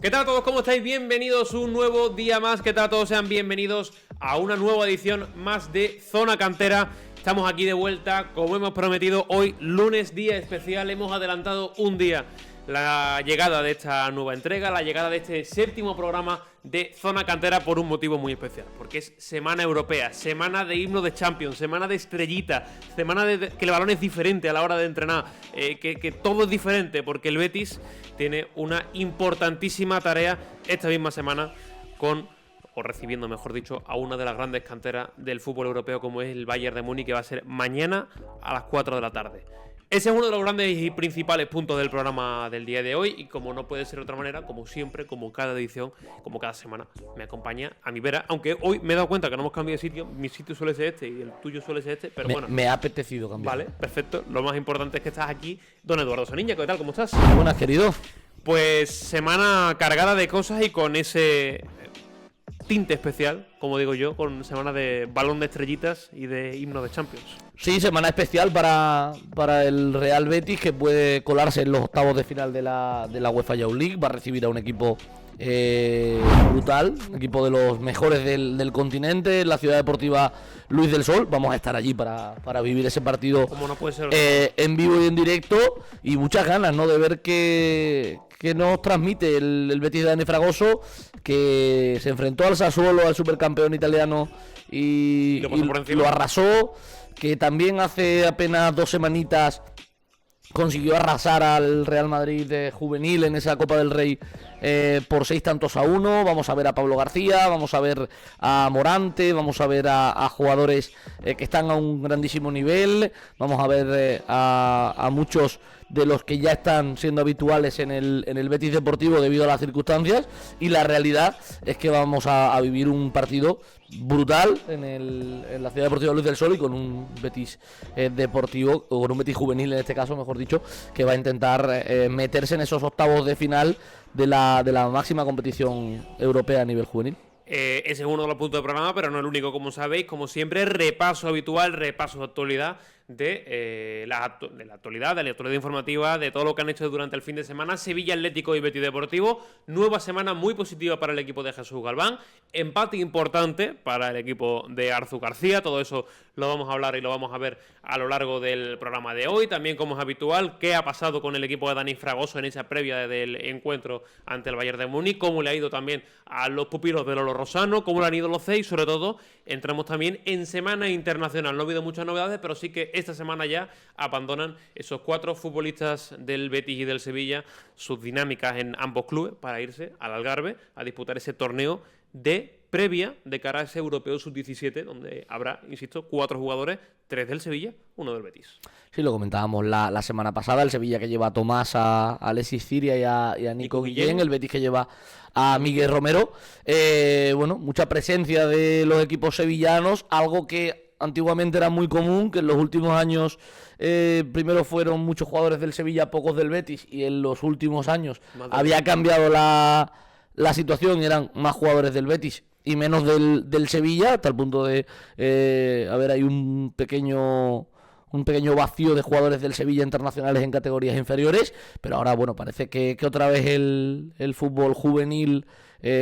¿Qué tal a todos? ¿Cómo estáis? Bienvenidos un nuevo día más. ¿Qué tal a todos? Sean bienvenidos a una nueva edición más de Zona Cantera. Estamos aquí de vuelta, como hemos prometido, hoy lunes, día especial. Hemos adelantado un día la llegada de esta nueva entrega, la llegada de este séptimo programa de Zona Cantera por un motivo muy especial, porque es semana europea, semana de himno de Champions, semana de estrellita, semana de que el balón es diferente a la hora de entrenar, que todo es diferente, porque el Betis tiene una importantísima tarea esta misma semana recibiendo, mejor dicho, a una de las grandes canteras del fútbol europeo como es el Bayern de Múnich, que va a ser mañana a las 4 de la tarde. Ese es uno de los grandes y principales puntos del programa del día de hoy y como no puede ser de otra manera, como siempre, como cada edición, como cada semana, me acompaña a mi vera, aunque hoy me he dado cuenta que no hemos cambiado de sitio, mi sitio suele ser este y el tuyo suele ser este, pero bueno. Me ha apetecido cambiar. Vale, perfecto, lo más importante es que estás aquí, don Eduardo Saniña, ¿qué tal? ¿Cómo estás? Buenas, querido. Pues semana cargada de cosas y con ese tinte especial, como digo yo, con semana de balón de estrellitas y de himno de Champions. Sí, semana especial para el Real Betis, que puede colarse en los octavos de final de la UEFA Youth League. Va a recibir a un equipo brutal, un equipo de los mejores del continente, la ciudad deportiva Luis del Sol. Vamos a estar allí para vivir ese partido, como no puede ser en vivo y en directo, y muchas ganas, ¿no?, de ver qué nos transmite el Betis de Dani Fragoso, que se enfrentó al Sassuolo, al supercampeón italiano, y lo arrasó, que también hace apenas 2 semanitas consiguió arrasar al Real Madrid de juvenil en esa Copa del Rey por 6-1. Vamos a ver a Pablo García, vamos a ver a Morante, vamos a ver a jugadores que están a un grandísimo nivel, vamos a ver a muchos de los que ya están siendo habituales en el Betis Deportivo debido a las circunstancias, y la realidad es que vamos a vivir un partido brutal en la ciudad deportiva Luis del Sol, y con un Betis deportivo, o con un Betis juvenil en este caso, mejor dicho, que va a intentar meterse en esos octavos de final de la máxima competición europea a nivel juvenil. Ese es uno de los puntos del programa, pero no el único, como sabéis. Como siempre, repaso habitual, repaso de actualidad de la actualidad informativa, de todo lo que han hecho durante el fin de semana. Sevilla Atlético y Betis Deportivo, nueva semana muy positiva para el equipo de Jesús Galván, empate importante para el equipo de Arzu García. Todo eso lo vamos a hablar y lo vamos a ver a lo largo del programa de hoy. También, como es habitual, qué ha pasado con el equipo de Dani Fragoso en esa previa del encuentro ante el Bayern de Múnich, cómo le ha ido también a los pupilos de Lolo Rosano, cómo le han ido los seis. Sobre todo, entramos también en semana internacional. No ha habido muchas novedades, pero sí que esta semana ya abandonan esos 4 futbolistas del Betis y del Sevilla sus dinámicas en ambos clubes para irse al Algarve a disputar ese torneo de previa de cara a ese europeo sub-17, donde habrá, insisto, 4 jugadores, 3 del Sevilla, 1 del Betis. Sí, lo comentábamos la semana pasada, el Sevilla que lleva a Tomás, a Alexis Ciria y a Nico Guillén, el Betis que lleva a Miguel Romero. Bueno, mucha presencia de los equipos sevillanos, algo que antiguamente era muy común, que en los últimos años primero fueron muchos jugadores del Sevilla, pocos del Betis, y en los últimos años había cambiado la situación, eran más jugadores del Betis y menos del Sevilla, hasta el punto de hay un pequeño vacío de jugadores del Sevilla internacionales en categorías inferiores, pero ahora, bueno, parece que otra vez el fútbol juvenil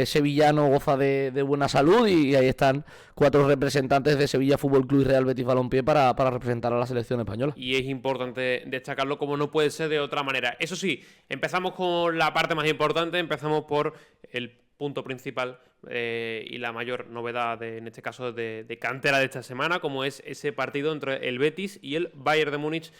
sevillano goza de buena salud, y ahí están 4 representantes de Sevilla Fútbol Club y Real Betis Balompié para representar a la selección española. Y es importante destacarlo, como no puede ser de otra manera. Eso sí, empezamos con la parte más importante, empezamos por el punto principal y la mayor novedad en este caso de cantera de esta semana, como es ese partido entre el Betis y el Bayern de Múnich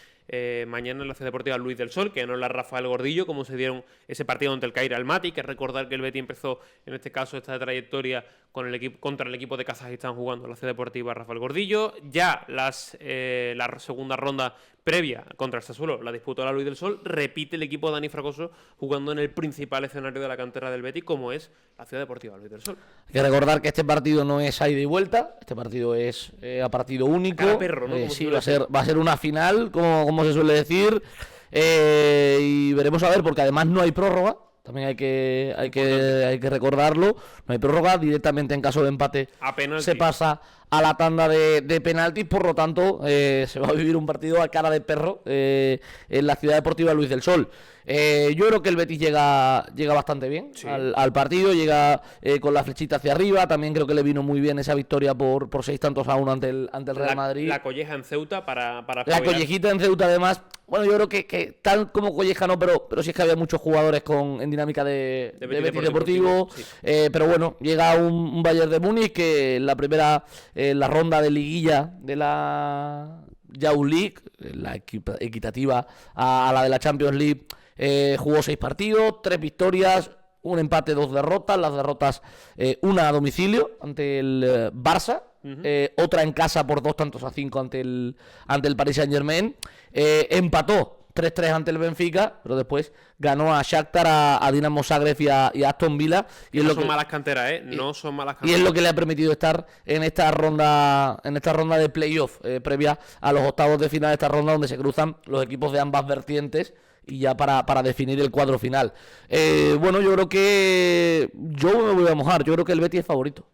mañana en la ciudad deportiva Luis del Sol, que no es la Rafael Gordillo, como se dieron ese partido ante el Cair Almaty. Que recordar que el Betis empezó en este caso esta trayectoria con contra el equipo de Kazajistán jugando en la ciudad deportiva Rafael Gordillo. Ya la segunda ronda previa contra el Sassuolo la disputó la Luis del Sol. Repite el equipo de Dani Fragoso jugando en el principal escenario de la cantera del Betis, como es la ciudad deportiva Luis del Sol. Hay que recordar que este partido no es a ida y vuelta, este partido es a partido único. Cara perro, ¿no? Sí, va a ser una final, como se suele decir, y veremos a ver, porque además no hay prórroga. También hay que recordarlo. No hay prórroga, directamente en caso de empate se pasa a la tanda de penaltis, por lo tanto se va a vivir un partido a cara de perro en la Ciudad Deportiva Luis del Sol. Yo creo que el Betis llega bastante bien al partido, llega con la flechita hacia arriba. También creo que le vino muy bien esa victoria por 6-1 ante el Real Madrid. La colleja en Ceuta para la collejita en Ceuta, además. Bueno, yo creo que tal como colleja no, pero sí es que había muchos jugadores en dinámica de Betis Deportivo. Sí. Pero bueno, llega un Bayern de Múnich que en la primera la ronda de liguilla de la Youth League, la equitativa a la de la Champions League, jugó 6 partidos, 3 victorias, un empate, 2 derrotas. Las derrotas, una a domicilio ante el Barça, otra en casa por 2-5 ante el Paris Saint-Germain. Empató 3-3 ante el Benfica, pero después ganó a Shakhtar, a Dinamo Zagreb y a Aston Villa. Y no son malas canteras, no son malas canteras. Y es lo que le ha permitido estar en esta ronda de playoff, previa a los octavos de final de esta ronda, donde se cruzan los equipos de ambas vertientes y ya para definir el cuadro final. Bueno, yo creo que yo me voy a mojar. Yo creo que el Betis es favorito.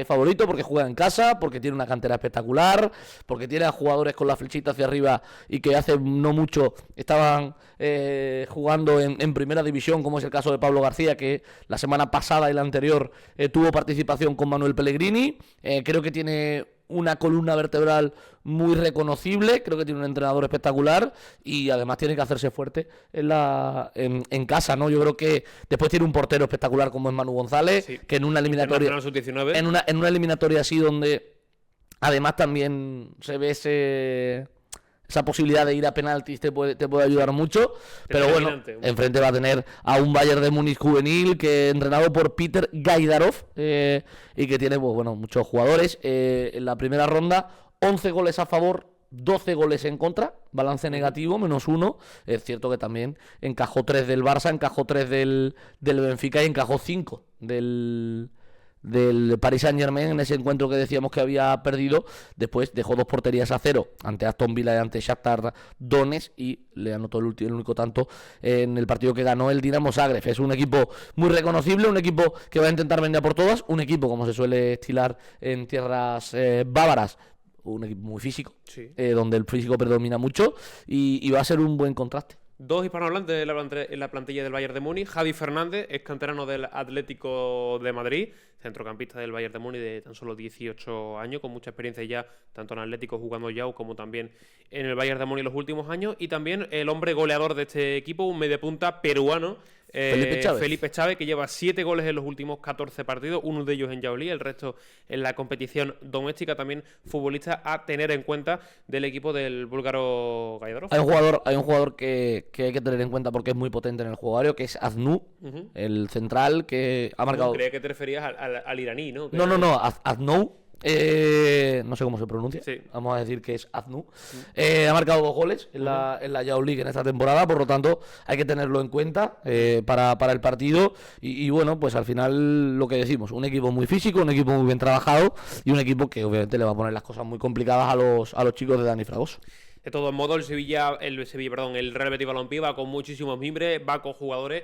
Favorito porque juega en casa, porque tiene una cantera espectacular, porque tiene a jugadores con la flechita hacia arriba y que hace no mucho estaban jugando en primera división, como es el caso de Pablo García, que la semana pasada y la anterior tuvo participación con Manuel Pellegrini. Creo que tiene una columna vertebral muy reconocible, creo que tiene un entrenador espectacular y además tiene que hacerse fuerte en casa, ¿no? Yo creo que después tiene un portero espectacular como es Manu González, sí, que en una eliminatoria en una eliminatoria así donde además también se ve esa posibilidad de ir a penaltis te puede ayudar mucho, pero bueno, enfrente va a tener a un Bayern de Múnich juvenil que entrenado por Peter Gaidarov, y que tiene pues, bueno, muchos jugadores. En la primera ronda 11 goles a favor, 12 goles en contra, balance negativo, -1. Es cierto que también encajó 3 del Barça, encajó 3 del Benfica y encajó 5 del Paris Saint-Germain en ese encuentro que decíamos que había perdido. Después dejó 2 porterías a 0 ante Aston Villa y ante Shakhtar Donetsk y le anotó el único tanto en el partido que ganó el Dinamo Zagreb. Es un equipo muy reconocible, un equipo que va a intentar vender por todas, un equipo como se suele estilar en tierras bávaras, un equipo muy físico, sí, donde el físico predomina mucho y va a ser un buen contraste. 2 hispanohablantes en la plantilla del Bayern de Múnich. Javi Fernández, ex canterano del Atlético de Madrid, centrocampista del Bayern de Múnich de tan solo 18 años, con mucha experiencia ya, tanto en Atlético jugando ya como también en el Bayern de Múnich los últimos años. Y también el hombre goleador de este equipo, un mediapunta peruano, Felipe Chávez, que lleva 7 goles en los últimos 14 partidos, uno de ellos en Yauli, el resto en la competición doméstica. También futbolista a tener en cuenta del equipo del búlgaro Gaidarov. Hay un jugador que hay que tener en cuenta porque es muy potente en el juego, que es Aznou, el central que ha marcado... Creía que te referías al iraní, ¿no? No, Aznou. No sé cómo se pronuncia, sí, vamos a decir que es Aznou. Ha marcado 2 goles en la Youth League en esta temporada, por lo tanto hay que tenerlo en cuenta para el partido y bueno, pues al final lo que decimos, un equipo muy físico, un equipo muy bien trabajado y un equipo que obviamente le va a poner las cosas muy complicadas a los chicos de Dani Fragoso. De todos modos, el Real Betis Balompié va con muchísimos mimbres, va con jugadores,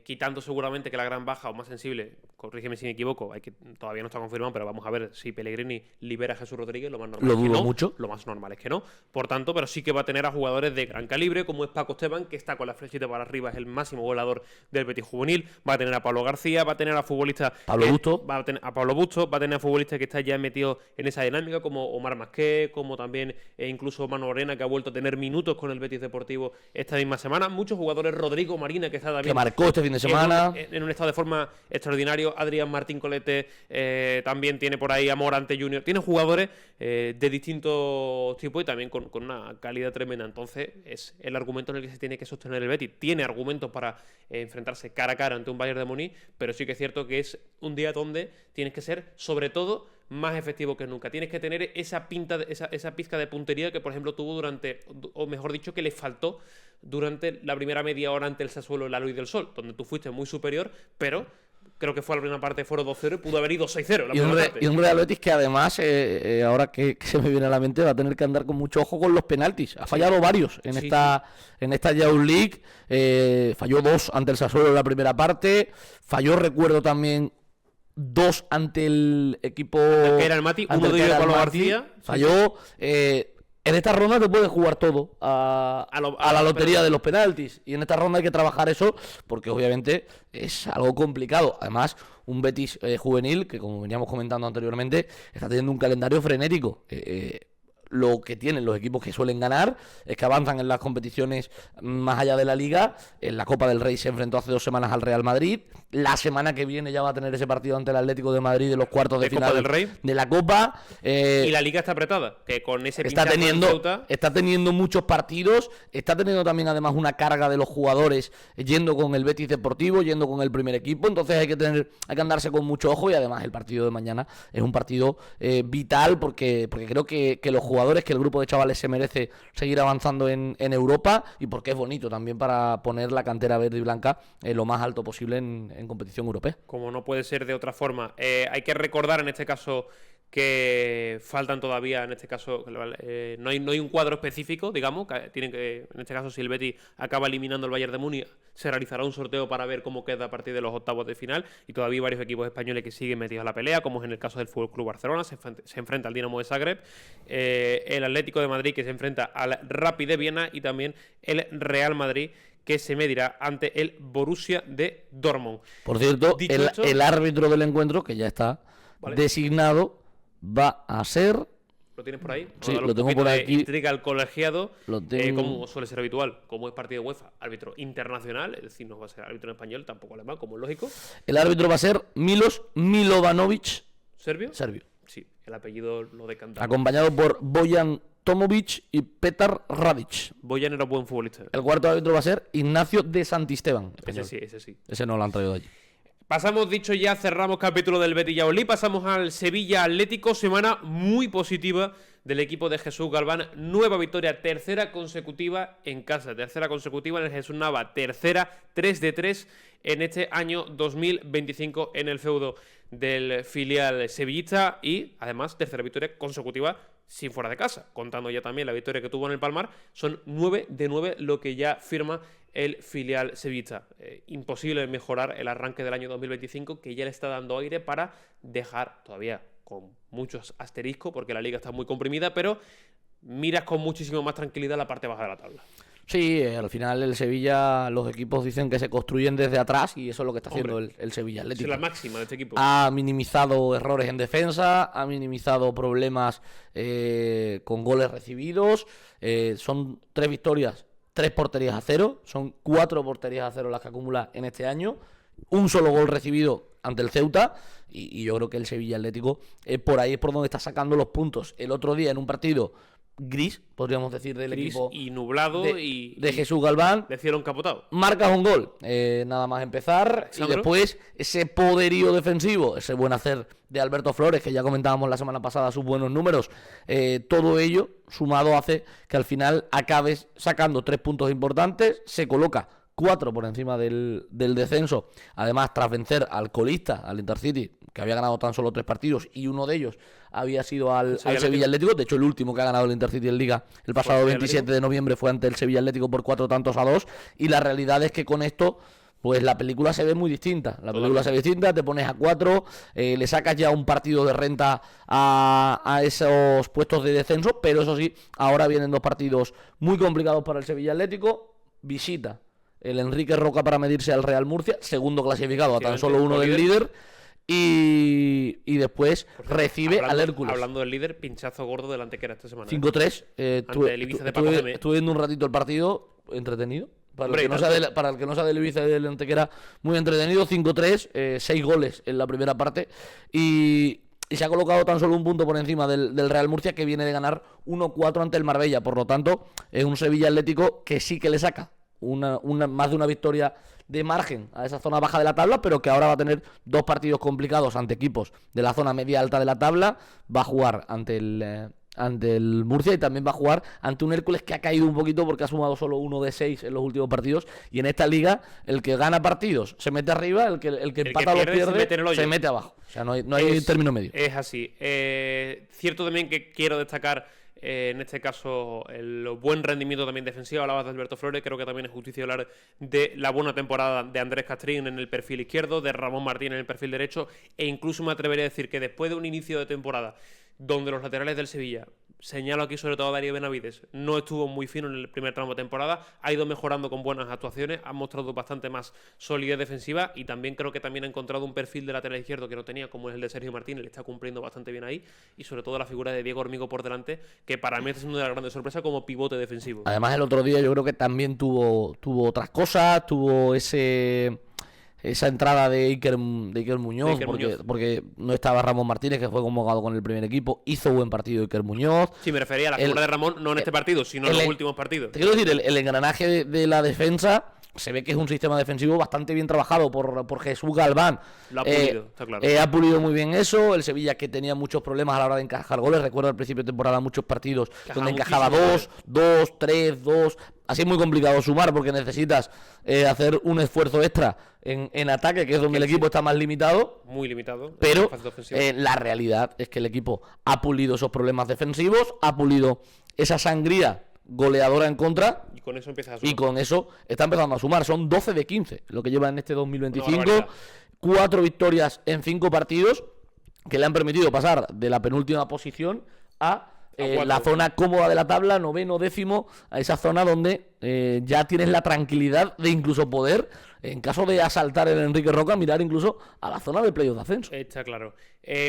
quitando seguramente que la gran baja o más sensible, corrígeme si me equivoco, todavía no está confirmado, pero vamos a ver si Pellegrini libera a Jesús Rodríguez, lo más normal es que no, mucho. Lo más normal es que no. Por tanto, pero sí que va a tener a jugadores de gran calibre, como es Paco Esteban, que está con la flechita para arriba, es el máximo goleador del Betis juvenil. Va a tener a Pablo García, va a tener a futbolistas Pablo Busto, va a tener a Pablo Busto, va a tener a futbolistas que está ya metido en esa dinámica, como Omar Masqué, como también incluso Manu Orena, que ha vuelto a tener minutos con el Betis Deportivo esta misma semana. Muchos jugadores, Rodrigo Marina, que está también, que marcó este fin de semana en un estado de forma extraordinario. Adrián Martín Colete, también tiene por ahí a Morante Junior. Tiene jugadores de distintos tipos y también con una calidad tremenda. Entonces es el argumento en el que se tiene que sostener el Betis. Tiene argumentos para enfrentarse cara a cara ante un Bayern de Múnich, pero sí que es cierto que es un día donde tienes que ser, sobre todo, más efectivo que nunca. Tienes que tener esa pizca de puntería que, por ejemplo, tuvo durante, o mejor dicho, que le faltó durante la primera media hora ante el Sassuolo en la Luis del Sol, donde tú fuiste muy superior, pero creo que fue la primera parte fueron 2-0 y pudo haber ido 6-0 y un Real Betis que además, ahora que se me viene a la mente, va a tener que andar con mucho ojo con los penaltis. Ha fallado varios en esta Youth League. Falló 2 ante el Sassuolo en la primera parte. Falló, recuerdo también, 2 ante el equipo... Que era el Mati, ante uno el de que ellos era el Pablo Mati. García. Falló. En esta ronda te puedes jugar todo a la lotería de los penaltis. Y en esta ronda hay que trabajar eso porque obviamente es algo complicado. Además, un Betis juvenil que, como veníamos comentando anteriormente, está teniendo un calendario frenético. Lo que tienen los equipos que suelen ganar es que avanzan en las competiciones más allá de la Liga. En la Copa del Rey se enfrentó hace 2 semanas al Real Madrid. La semana que viene ya va a tener ese partido ante el Atlético de Madrid de los cuartos de final Copa del Rey de la Copa. Y la Liga está apretada, que con ese pinchazo en Ceuta... Está teniendo muchos partidos. Está teniendo también además una carga de los jugadores yendo con el Betis Deportivo, yendo con el primer equipo. Entonces hay que andarse con mucho ojo. Y además el partido de mañana es un partido vital porque creo que los jugadores, que el grupo de chavales se merece seguir avanzando en Europa, y porque es bonito también para poner la cantera verde y blanca lo más alto posible en competición europea. Como no puede ser de otra forma. Hay que recordar en este caso que faltan todavía, en este caso, no hay un cuadro específico, digamos, en este caso, si el Betis acaba eliminando al Bayern de Múnich, se realizará un sorteo para ver cómo queda a partir de los octavos de final, y todavía hay varios equipos españoles que siguen metidos a la pelea, como es en el caso del Fútbol Club Barcelona, se enfrenta al Dinamo de Zagreb, el Atlético de Madrid, que se enfrenta al Rapid de Viena, y también el Real Madrid, que se medirá ante el Borussia de Dortmund. Por cierto, el árbitro del encuentro, que ya está designado, va a ser... ¿Lo tienes por ahí? Sí, lo tengo por aquí. Intriga al colegiado, tengo... como suele ser habitual, como es partido de UEFA, árbitro internacional, es decir, no va a ser árbitro en español, tampoco alemán, como es lógico. El árbitro va a ser Milos Milovanovic. ¿Serbio? Serbio. Sí, el apellido lo decanta. Acompañado por Bojan Tomovic y Petar Radic. Bojan era buen futbolista. El cuarto árbitro va a ser Ignacio de Santisteban. Ese sí. Ese no lo han traído de allí. Pasamos, dicho ya, cerramos capítulo del Betis Yaolí, pasamos al Sevilla Atlético, semana muy positiva del equipo de Jesús Galván, nueva victoria, tercera consecutiva en casa, tercera consecutiva en el Jesús Nava, tercera 3-3 en este año 2025 en el feudo del filial sevillista, y además tercera victoria consecutiva sin fuera de casa, contando ya también la victoria que tuvo en el Palmar. Son 9 de 9 lo que ya firma el filial sevillista. Imposible mejorar el arranque del año 2025, que ya le está dando aire para dejar todavía con muchos asteriscos, porque la liga está muy comprimida, pero miras con muchísimo más tranquilidad la parte baja de la tabla. Sí, al final el Sevilla, los equipos dicen que se construyen desde atrás, y eso es lo que está haciendo el Sevilla Atlético. Es la máxima de este equipo. Ha minimizado errores en defensa, ha minimizado problemas con goles recibidos. Son 3 victorias, 3 porterías a 0. Son 4 porterías a 0 las que acumula en este año. Un solo gol recibido ante el Ceuta. Y yo creo que el Sevilla Atlético por ahí es por donde está sacando los puntos. El otro día en un partido gris, podríamos decir, del equipo y nublado de Jesús Galván, de cielo encapotado. Marcas un gol, nada más empezar, Alexandro. Y después ese poderío defensivo, ese buen hacer de Alberto Flores, que ya comentábamos la semana pasada sus buenos números, todo ello sumado hace que al final acabes sacando 3 puntos importantes. Se coloca 4 por encima del descenso, además tras vencer al colista, al Intercity, que había ganado tan solo 3 partidos, y uno de ellos había sido al Sevilla Atlético. De hecho, el último que ha ganado el Intercity en Liga el pasado 27 de noviembre fue ante el Sevilla Atlético por 4-2, y la realidad es que con esto, pues la película se ve muy distinta. Te pones a 4, le sacas ya un partido de renta a esos puestos de descenso, pero eso sí, ahora vienen 2 partidos muy complicados para el Sevilla Atlético. Visita el Enrique Roca para medirse al Real Murcia, segundo clasificado, a tan solo uno del líder. Y después recibe al Hércules. Hablando del líder, pinchazo gordo del Antequera esta semana. 5-3. Estuve viendo un ratito el partido, entretenido. Para el que no sea del Ibiza y del Antequera, muy entretenido. 5-3, 6 goles en la primera parte. Y se ha colocado tan solo un punto por encima del Real Murcia, que viene de ganar 1-4 ante el Marbella. Por lo tanto, es un Sevilla Atlético que sí que le saca más de una victoria de margen a esa zona baja de la tabla, pero que ahora va a tener 2 partidos complicados ante equipos de la zona media alta de la tabla. Va a jugar ante el ante el Murcia, y también va a jugar ante un Hércules que ha caído un poquito porque ha sumado solo 1 de 6 en los últimos partidos, y en esta liga el que gana partidos se mete arriba, el que empata los pierde se mete abajo. O sea, no hay término medio. Es así. Cierto también que quiero destacar en este caso el buen rendimiento también defensivo. Hablabas de Alberto Flores, creo que también es justicia hablar de la buena temporada de Andrés Castrín en el perfil izquierdo, de Ramón Martín en el perfil derecho, e incluso me atrevería a decir que después de un inicio de temporada donde los laterales del Sevilla, señalo aquí sobre todo a Darío Benavides, no estuvo muy fino en el primer tramo de temporada, ha ido mejorando con buenas actuaciones, ha mostrado bastante más solidez defensiva, y también creo que también ha encontrado un perfil de lateral izquierdo que no tenía, como es el de Sergio Martínez, le está cumpliendo bastante bien ahí, y sobre todo la figura de Diego Hormigo por delante, que para mí está siendo una grande sorpresa como pivote defensivo. Además, el otro día yo creo que también tuvo otras cosas, tuvo esa entrada de Iker Muñoz, porque no estaba Ramón Martínez, que fue convocado con el primer equipo. Hizo buen partido Iker Muñoz. Sí, me refería a la figura de Ramón, no en este partido, sino en los últimos partidos. Te quiero decir, el engranaje de la defensa se ve que es un sistema defensivo bastante bien trabajado por Jesús Galván. Lo ha pulido, está claro. Ha pulido muy bien eso. El Sevilla, que tenía muchos problemas a la hora de encajar goles. Recuerdo al principio de temporada muchos partidos donde encajaba 2, 3, 2. Así es muy complicado sumar porque necesitas hacer un esfuerzo extra en ataque, que es donde el equipo está más limitado. Muy limitado. Pero la realidad es que el equipo ha pulido esos problemas defensivos, ha pulido esa sangría goleadora en contra, y con eso empieza a sumar. Y con eso está empezando a sumar. Son 12 de 15 lo que lleva en este 2025. 4 victorias en 5 partidos que le han permitido pasar de la penúltima posición a la zona cómoda de la tabla, 9º, 10º, a esa zona donde ya tienes la tranquilidad de incluso poder, en caso de asaltar el Enrique Roca, mirar incluso a la zona de playoff de ascenso. Está claro.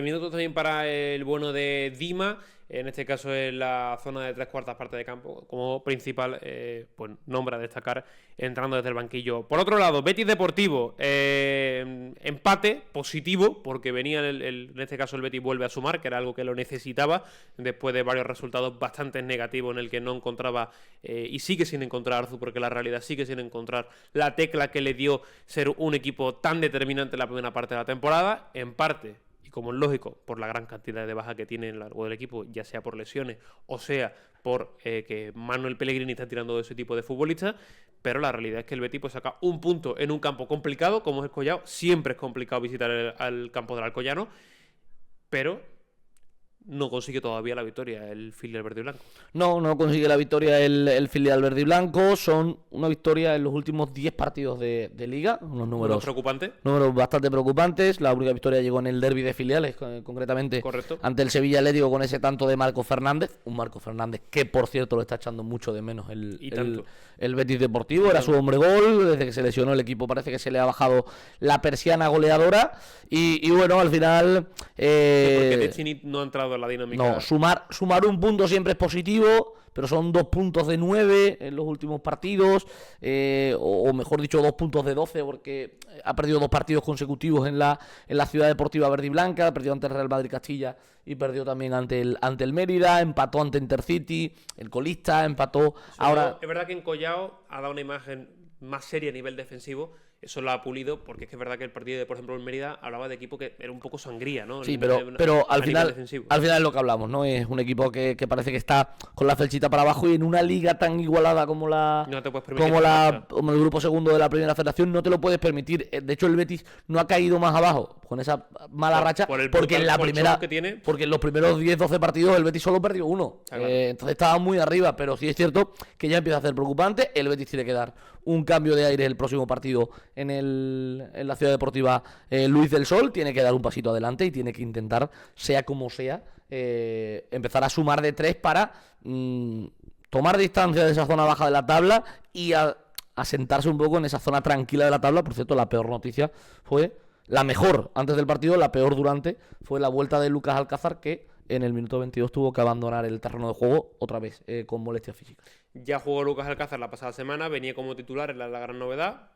Minutos también para el bueno de Dima, en este caso en la zona de 3/4 partes de campo, como principal pues nombre a destacar entrando desde el banquillo. Por otro lado, Betis Deportivo, empate positivo, porque venía en este caso el Betis vuelve a sumar, que era algo que lo necesitaba, después de varios resultados bastante negativos en el que no encontraba, y sigue sin encontrar Arzu, porque la realidad sigue sin encontrar la tecla que le dio ser un equipo tan determinante en la primera parte de la temporada, en parte, y como es lógico, por la gran cantidad de bajas que tiene en lo largo del equipo, ya sea por lesiones o sea por que Manuel Pellegrini está tirando de ese tipo de futbolistas, pero la realidad es que el Betis pues saca un punto en un campo complicado, como es el Collao. Siempre es complicado visitar al campo del Alcoyano, pero no consigue todavía la victoria el filial verde y blanco. No consigue la victoria el filial verde y blanco. Son una victoria en los últimos 10 partidos de Liga. Unos números preocupantes. Números bastante preocupantes. La única victoria llegó en el derbi de filiales, concretamente. Correcto. Ante el Sevilla Atlético, con ese tanto de Marco Fernández. Un Marco Fernández que, por cierto, lo está echando mucho de menos el Betis Deportivo. Era su hombre gol. Desde que se lesionó el equipo parece que se le ha bajado la persiana goleadora. Y bueno, al final... porque Techini no ha entrado en la dinámica. No, sumar un punto siempre es positivo, pero son 2 puntos de 9 en los últimos partidos, o mejor dicho, 2 puntos de 12, porque ha perdido 2 partidos consecutivos en la Ciudad Deportiva Verde y Blanca. Perdió ante el Real Madrid Castilla y perdió también ante el Mérida, empató ante Intercity, el colista, empató. Ahora es verdad que en Collao ha dado una imagen más seria a nivel defensivo. Eso lo ha pulido, porque es que es verdad que el partido de, por ejemplo, el Mérida hablaba de equipo que era un poco sangría, ¿no? Sí, pero al final es lo que hablamos, ¿no? Es un equipo que parece que está con la flechita para abajo, y en una liga tan igualada como como el grupo segundo de la primera federación no te lo puedes permitir. De hecho, el Betis no ha caído más abajo con esa mala racha, porque en la primera, porque en los primeros 10-12 partidos el Betis solo perdió 1. Claro. Entonces estaba muy arriba, pero sí es cierto que ya empieza a ser preocupante. El Betis tiene que dar un cambio de aire el próximo partido en la Ciudad Deportiva Luis del Sol. Tiene que dar un pasito adelante y tiene que intentar, sea como sea, empezar a sumar de 3 para tomar distancia de esa zona baja de la tabla y asentarse un poco en esa zona tranquila de la tabla. Por cierto, la peor noticia fue la mejor antes del partido, la peor durante, fue la vuelta de Lucas Alcázar, que en el minuto 22 tuvo que abandonar el terreno de juego otra vez con molestias físicas. Ya jugó Lucas Alcázar la pasada semana, venía como titular, era la gran novedad.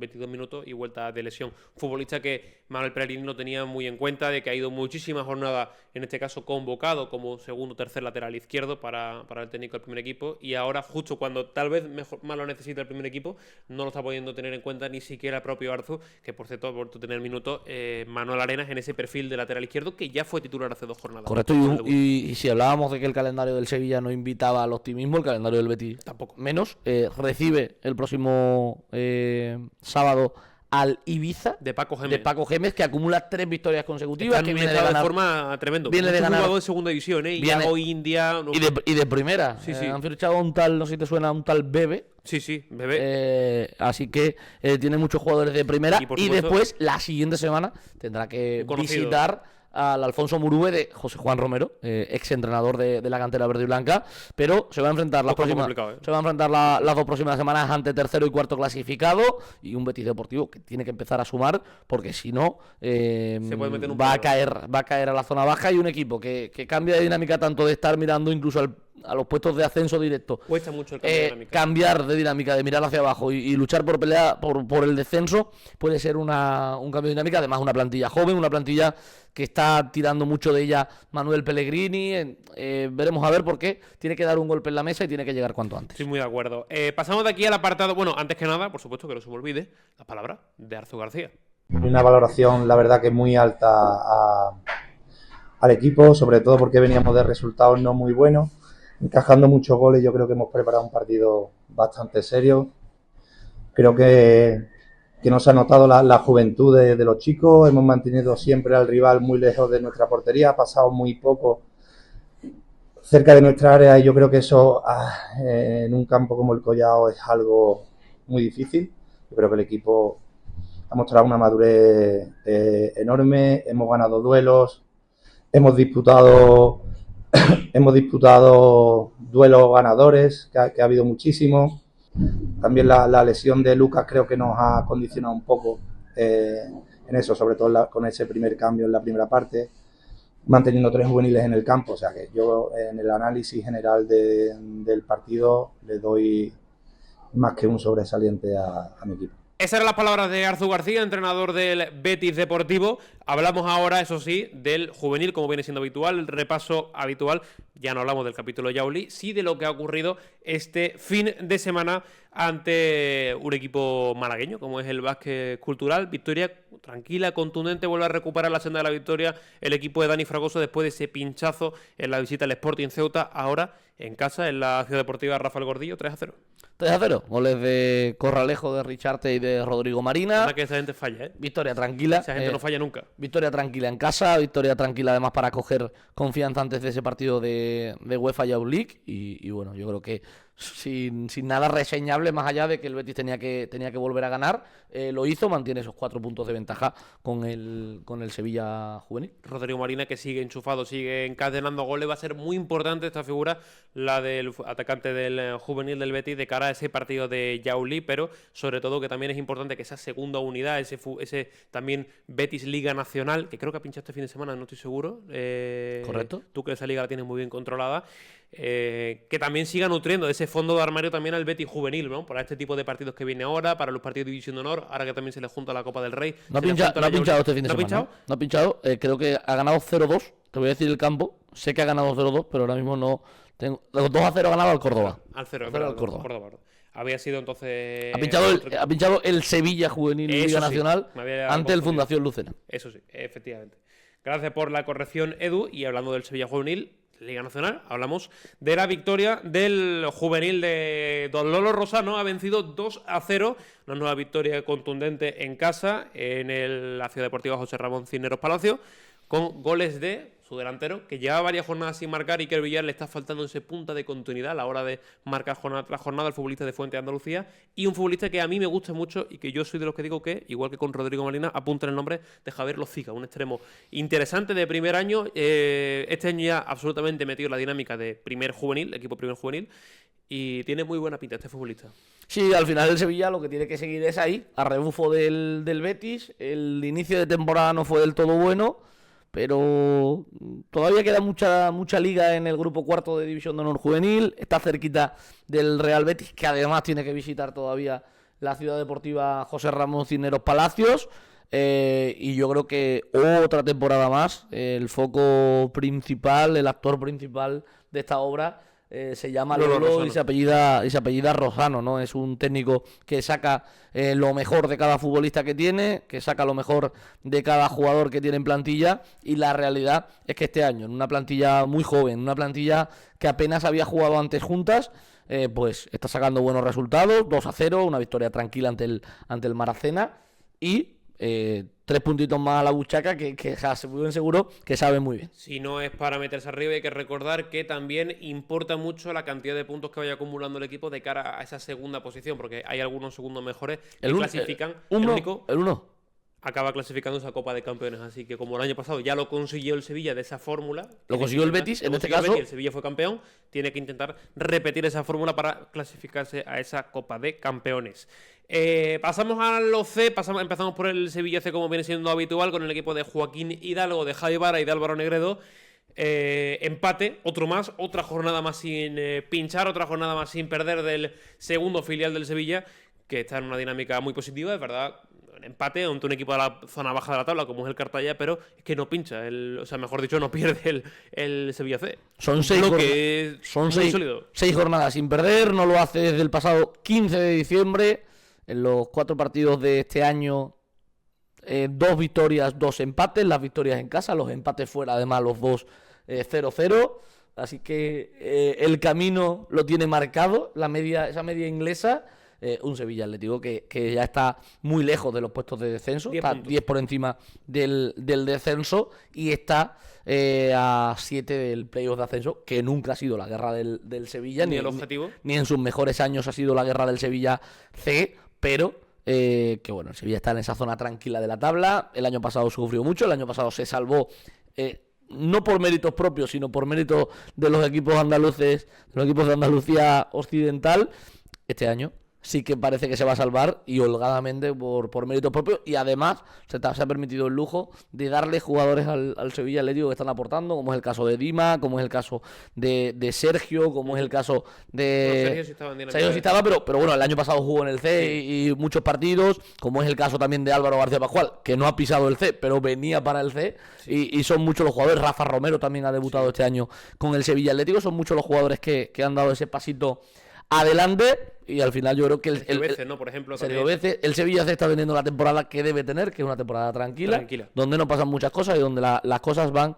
22 minutos y vuelta de lesión. Futbolista que Manuel Pellegrini lo tenía muy en cuenta, de que ha ido muchísimas jornadas, en este caso convocado como segundo o tercer lateral izquierdo para el técnico del primer equipo, y ahora justo cuando tal vez más lo necesita el primer equipo, no lo está pudiendo tener en cuenta ni siquiera el propio Arzu, que por cierto ha vuelto a tener minutos Manuel Arenas en ese perfil de lateral izquierdo que ya fue titular hace 2 jornadas. Correcto, y si hablábamos de que el calendario del Sevilla no invitaba al optimismo, el calendario del Betis tampoco. Menos. Recibe el próximo sábado al Ibiza de Paco Gémez, que acumula 3 victorias consecutivas, que viene de ganar de forma tremendo. Viene de ganar jugador de segunda división, y Iago India y de primera. Sí. Han fichado un tal, no sé si te suena, un tal Bebe. Sí, Bebe. Así que tiene muchos jugadores de primera, y después la siguiente semana tendrá que visitar al Alfonso Murube de José Juan Romero, ex entrenador de la cantera verde y blanca, pero se va a enfrentar las 2 próximas semanas ante tercero y cuarto clasificado, y un Betis Deportivo que tiene que empezar a sumar, porque si no va a caer a la zona baja, y un equipo que cambia de dinámica, tanto de estar mirando incluso a los puestos de ascenso directo. Cuesta mucho el cambio de dinámica. Cambiar de dinámica, de mirar hacia abajo y luchar por pelea por el descenso, puede ser un cambio de dinámica. Además, una plantilla joven, una plantilla que está tirando mucho de ella Manuel Pellegrini. Veremos a ver, por qué tiene que dar un golpe en la mesa y tiene que llegar cuanto antes. Estoy muy de acuerdo. Pasamos de aquí al apartado. Bueno, antes que nada, por supuesto, que no se me olvide la palabra de Arzu García. Una valoración, la verdad, que muy alta al equipo, sobre todo porque veníamos de resultados no muy buenos, encajando muchos goles. Yo creo que hemos preparado un partido bastante serio. Creo que no se ha notado la juventud de los chicos. Hemos mantenido siempre al rival muy lejos de nuestra portería, ha pasado muy poco cerca de nuestra área, y yo creo que eso en un campo como el Collao es algo muy difícil. Yo creo que el equipo ha mostrado una madurez enorme. Hemos ganado duelos, hemos disputado duelos ganadores, que ha habido muchísimo. También la lesión de Lucas creo que nos ha condicionado un poco en eso, sobre todo con ese primer cambio en la primera parte, manteniendo 3 juveniles en el campo. O sea que yo, en el análisis general del partido, le doy más que un sobresaliente a mi equipo. Esas eran las palabras de Arzu García, entrenador del Betis Deportivo. Hablamos ahora, eso sí, del juvenil, como viene siendo habitual, el repaso habitual. Ya no hablamos del capítulo Yauli, sí de lo que ha ocurrido este fin de semana ante un equipo malagueño, como es el Básquet Cultural. Victoria tranquila, contundente, vuelve a recuperar la senda de la victoria el equipo de Dani Fragoso después de ese pinchazo en la visita al Sporting Ceuta, ahora en casa, en la Ciudad Deportiva Rafael Gordillo, 3-0. 3-0, goles de Corralejo, de Richarte y de Rodrigo Marina. Nada que esa gente falla, ¿eh? Victoria tranquila. Esa gente no falla nunca. Victoria tranquila en casa, victoria tranquila además para coger confianza antes de ese partido de UEFA Youth League. Y bueno, yo creo que sin nada reseñable, más allá de que el Betis tenía que volver a ganar, lo hizo, mantiene esos 4 puntos de ventaja con el Sevilla juvenil. Rodrigo Marina, que sigue enchufado, sigue encadenando goles. Va a ser muy importante esta figura, la del atacante del juvenil del Betis, de cara a ese partido de Yauli, pero sobre todo que también es importante que esa segunda unidad, ese también Betis Liga Nacional, que creo que ha pinchado este fin de semana, no estoy seguro. Correcto. Tú, que esa liga la tienes muy bien controlada. Que también siga nutriendo ese fondo de armario también al Betis juvenil, ¿no? Para este tipo de partidos que viene ahora, para los partidos de División de Honor, ahora que también se le junta la Copa del Rey. No ha pinchado este fin de semana. ¿No ha pinchado? Creo que ha ganado 0-2. Te voy a decir el campo. Sé que ha ganado 0-2, pero ahora mismo no tengo. 2-0 ha ganado al Córdoba. Al 0, al Córdoba. Había sido entonces. Ha pinchado el Sevilla Juvenil Liga Nacional ante el Fundación Lucena. Eso sí, efectivamente. Gracias por la corrección, Edu. Y hablando del Sevilla Juvenil Liga Nacional, hablamos de la victoria del juvenil de Don Lolo Rosano. Ha vencido 2-0, una nueva victoria contundente en casa, en la Ciudad Deportiva José Ramón Cisneros Palacio, con goles de su delantero, que lleva varias jornadas sin marcar, y que el Villar le está faltando ese punta de continuidad a la hora de marcar jornada tras jornada, al futbolista de Fuente de Andalucía, y un futbolista que a mí me gusta mucho y que yo soy de los que digo que, igual que con Rodrigo Molina, apunta el nombre de Javier Lociga, un extremo interesante de primer año, este año ya absolutamente metido en la dinámica de primer juvenil, equipo primer juvenil, y tiene muy buena pinta este futbolista. Sí, al final el Sevilla lo que tiene que seguir es ahí, a rebufo del Betis. El inicio de temporada no fue del todo bueno, pero todavía queda mucha liga en el grupo cuarto de División de Honor Juvenil. Está cerquita del Real Betis, que además tiene que visitar todavía la Ciudad Deportiva José Ramón Cisneros Palacios. Y yo creo que otra temporada más, el foco principal, el actor principal de esta obra se llama Lolo y se apellida Rosano, ¿no? Es un técnico que saca lo mejor de cada futbolista que tiene, que saca lo mejor de cada jugador que tiene en plantilla, y la realidad es que este año, en una plantilla muy joven, una plantilla que apenas había jugado antes juntas, pues está sacando buenos resultados, 2-0, una victoria tranquila ante el Maracena, y 3 puntitos más a la buchaca que muy seguro que sabe muy bien. Si no es para meterse arriba, hay que recordar que también importa mucho la cantidad de puntos que vaya acumulando el equipo de cara a esa segunda posición, porque hay algunos segundos mejores que clasifican. El uno acaba clasificando esa Copa de Campeones, así que como el año pasado ya lo consiguió el Sevilla de esa fórmula, lo consiguió el Betis, en este caso el Sevilla fue campeón, tiene que intentar repetir esa fórmula para clasificarse a esa Copa de Campeones. Pasamos a los C, empezamos por el Sevilla C, como viene siendo habitual, con el equipo de Joaquín Hidalgo, de Javi Vara y de Álvaro Negredo. Empate, otro más, otra jornada más sin pinchar, otra jornada más sin perder del segundo filial del Sevilla, que está en una dinámica muy positiva, es verdad. Empate ante un equipo de la zona baja de la tabla como es el Cartaya, pero es que no pincha, o sea, mejor dicho, no pierde el Sevilla C. Son 6 jornadas sin perder, no lo hace desde el pasado 15 de diciembre. En los 4 partidos de este año, 2 victorias, 2 empates, las victorias en casa, los empates fuera, además los 2 0-0. Así que el camino lo tiene marcado, esa media inglesa. Un Sevilla Atlético que ya está muy lejos de los puestos de descenso, está 10 por encima del descenso, y está a 7 del playoff de ascenso, que nunca ha sido la guerra del Sevilla, ni el objetivo, ni en sus mejores años ha sido la guerra del Sevilla C, pero que bueno, el Sevilla está en esa zona tranquila de la tabla. El año pasado sufrió mucho, el año pasado se salvó, no por méritos propios, sino por méritos de los equipos andaluces, de los equipos de Andalucía Occidental. Este año sí que parece que se va a salvar, y holgadamente por méritos propios, y además se ha permitido el lujo de darle jugadores al Sevilla Atlético que están aportando, como es el caso de Dima, como es el caso de Sergio, como es el caso de... Sergio sí estaba, pero bueno, el año pasado jugó en el C y muchos partidos, como es el caso también de Álvaro García Pascual, que no ha pisado el C, pero venía para el C, y son muchos los jugadores. Rafa Romero también ha debutado este año con el Sevilla Atlético, son muchos los jugadores que han dado ese pasito adelante, y al final yo creo que el Sevilla se está teniendo la temporada que debe tener, que es una temporada tranquila, donde no pasan muchas cosas y donde las cosas van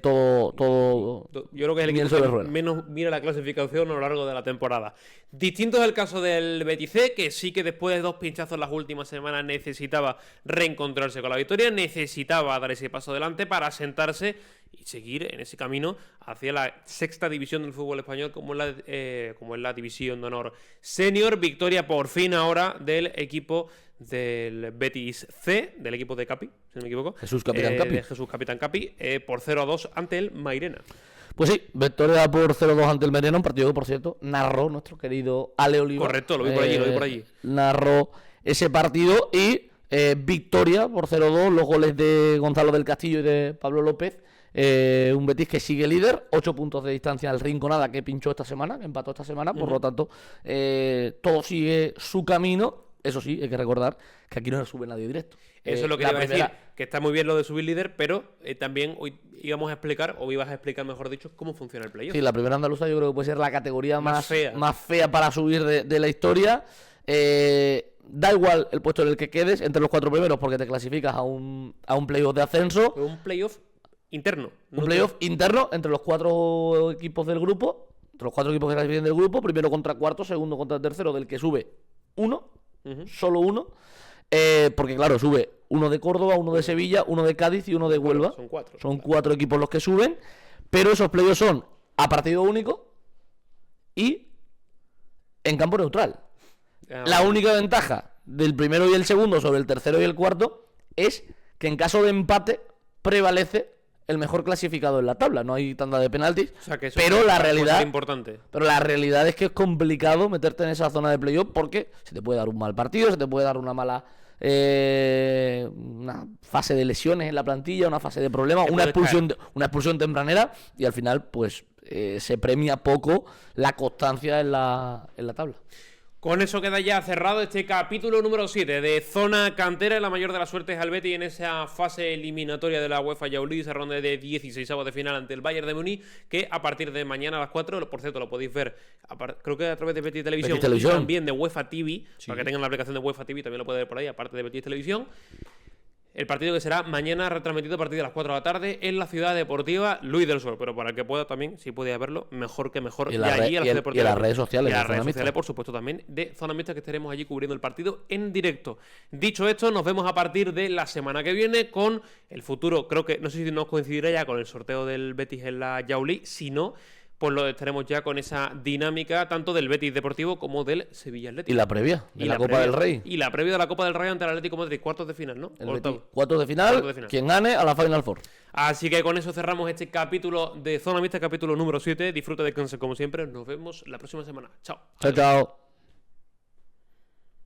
todo yo creo que es el equipo que menos mira la clasificación a lo largo de la temporada. Distinto es el caso del Betis C, que sí que después de 2 pinchazos las últimas semanas necesitaba reencontrarse con la victoria, necesitaba dar ese paso adelante para asentarse y seguir en ese camino hacia la sexta división del fútbol español, como es la división de honor senior. Victoria por fin ahora del equipo del Betis C, del equipo de Capi, si no me equivoco. Jesús Capitán Capi, por 0-2 ante el Mairena. Pues sí, victoria por 0-2 ante el Mairena, un partido que, por cierto, narró nuestro querido Ale Oliva. Correcto, lo vi por allí. Narró ese partido, y victoria por 0-2, los goles de Gonzalo del Castillo y de Pablo López. Un Betis que sigue líder, 8 puntos de distancia al Rinconada, que pinchó esta semana, que empató esta semana. Por lo tanto, todo sigue su camino. Eso sí, hay que recordar que aquí no se sube nadie directo. Eso es lo que iba a decir, que está muy bien lo de subir líder, pero también hoy ibas a explicar, mejor dicho, cómo funciona el playoff. Sí, la primera andaluza yo creo que puede ser la categoría más fea para subir de la historia. Da igual el puesto en el que quedes entre los 4 primeros, porque te clasificas a un playoff de ascenso. Pero un playoff interno. Un playoff interno entre los 4 equipos del grupo, entre los 4 equipos que clasifican del grupo, primero contra cuarto, segundo contra tercero, del que sube uno, solo uno, porque claro, sube uno de Córdoba, uno de Sevilla, uno de Cádiz y uno de Huelva. Son 4 equipos los que suben, pero esos playoffs son a partido único y en campo neutral. La única ventaja del primero y el segundo sobre el tercero y el cuarto es que en caso de empate prevalece el mejor clasificado en la tabla, no hay tanda de penaltis, o sea que pero la realidad es importante. Pero la realidad es que es complicado meterte en esa zona de playoff, porque se te puede dar un mal partido, se te puede dar una mala una fase de lesiones en la plantilla, una fase de problemas, una expulsión tempranera, y al final pues se premia poco la constancia en la tabla. Con eso queda ya cerrado este capítulo número 7 de Zona Cantera. La mayor de las suertes al Betis en esa fase eliminatoria de la UEFA Youth League, esa ronda de 16avos de final ante el Bayern de Múnich, que a partir de mañana a las 4, por cierto, lo podéis ver, creo que a través de Betis Televisión, y también de UEFA TV, para que tengan la aplicación de UEFA TV, también lo podéis ver por ahí, aparte de Betis Televisión. El partido que será mañana retransmitido a partir de las 4 de la tarde en la Ciudad Deportiva Luis del Sol. Pero para el que pueda también, si puede verlo, mejor que mejor. Y las redes sociales. Y las redes sociales, por supuesto, también de Zona Mixta, que estaremos allí cubriendo el partido en directo. Dicho esto, nos vemos a partir de la semana que viene con el futuro. Creo que, no sé si nos coincidirá ya con el sorteo del Betis en la Youth League. Si no, pues lo estaremos ya con esa dinámica tanto del Betis Deportivo como del Sevilla Atlético. Y la previa de la Copa del Rey. Y la previa de la Copa del Rey ante el Atlético de Madrid, cuartos de final, ¿no? Cuartos de final, quien gane a la Final Four. Así que con eso cerramos este capítulo de Zona Mixta, capítulo número 7. Disfruta de descanso como siempre. Nos vemos la próxima semana. Chao. Chao, chao.